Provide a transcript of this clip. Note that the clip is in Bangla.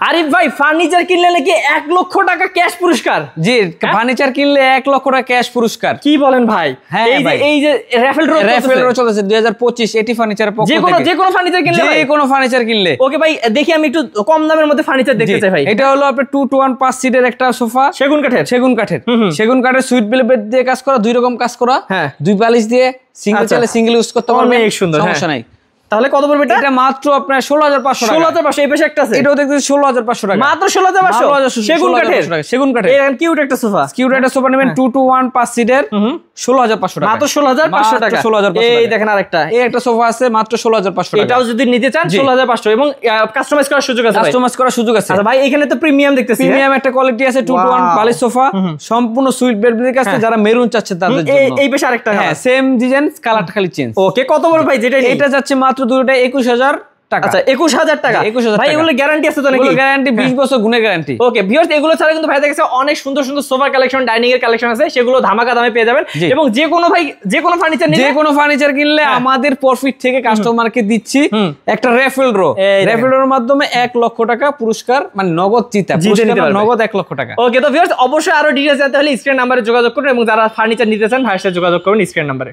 আরিফ ভাই ফার্নিচার কিনলে নাকি 1 লক্ষ টাকা ক্যাশ পুরস্কার? জি, ফার্নিচার কিনলে 1 লক্ষ টাকা ক্যাশ পুরস্কার। কি বলেন ভাই? হ্যাঁ ভাই, এই যে রাফেল ড্র চলতেছে 2025 এটি ফার্নিচারের পক্ষ থেকে। যে কোনো ফার্নিচার কিনলে, যে কোনো ফার্নিচার কিনলে। ওকে ভাই, দেখি আমি একটু কম দামের মধ্যে ফার্নিচার দেখতে চাই ভাই। এটা হলো আপনার 2 to 1 5 সিটের একটা সোফা, সেগুন কাঠের সুইট ভেলভেট দিয়ে কাজ করা, 2 রকম কাজ করা, হ্যাঁ 2 বালিশ দিয়ে, সিঙ্গেল চাইলে সিঙ্গেল ইউজ করতে পারবেন, অনেক সুন্দর, সমস্যা নাই। তাহলে কত পড়বে এটা? এটা মাত্র আপনার 16500 টাকা। 16500। এই পাশে একটা আছে, এটাও দেখতেছি 16500 টাকা, মাত্র 16500। সেগুন কাঠের এই কিউট একটা সোফা, নেবেন 2 to 1 5 সিটের 16500 টাকা, মাত্র 16500 টাকা। এই দেখেন আরেকটা, এই একটা সোফা আছে মাত্র 16500 টাকা। এটাও যদি নিতে চান 16500 এবং কাস্টমাইজ করার সুযোগ আছে। আচ্ছা ভাই, এখানে তো প্রিমিয়াম দেখতেছি, প্রিমিয়াম একটা কোয়ালিটি আছে 2 to 1 বালিশ সোফা, সম্পূর্ণ সুইট বেডের কাছে, যারা মেরুন চাচ্ছে তাদের জন্য। এই পাশে আরেকটা, হ্যাঁ সেম ডিজাইন, কালারটা খালি চেঞ্জ। ওকে, কত বড় ভাই যেটা? এটা যাচ্ছে মাত্র দুটোটা 21000 টাকা। আচ্ছা 21000 টাকা। 21000 ভাই এগুলো গ্যারান্টি আছে তো নাকি? এগুলো গ্যারান্টি 20 বছর গুণের গ্যারান্টি। ওকে ভিউয়ার্স, এগুলো ছাড়া কিন্তু ভাইদের কাছে অনেক সুন্দর সুন্দর সোফা কালেকশন, ডাইনিং এর কালেকশন আছে, সেগুলো ধামাকা দামে পেয়ে যাবেন। এবং যে কোনো ফার্নিচার নিলে, যে কোনো ফার্নিচার কিনলে আমাদের প্রফিট থেকে কাস্টমারকে দিচ্ছি একটা রেফেল ড্রর মাধ্যমে 1 লক্ষ টাকা পুরস্কার, মানে নগদ জিতে নগদ 1 লক্ষ টাকা। ওকে, তো ভিউয়ার্স অবশ্যই আরো ডিটেইলস জানতে হলে স্ক্রিন নাম্বারে যোগাযোগ করুন এবং যারা ফার্নিচার নিতে চান ভাইয়ের সাথে যোগাযোগ করুন স্ক্রিন নাম্বারে।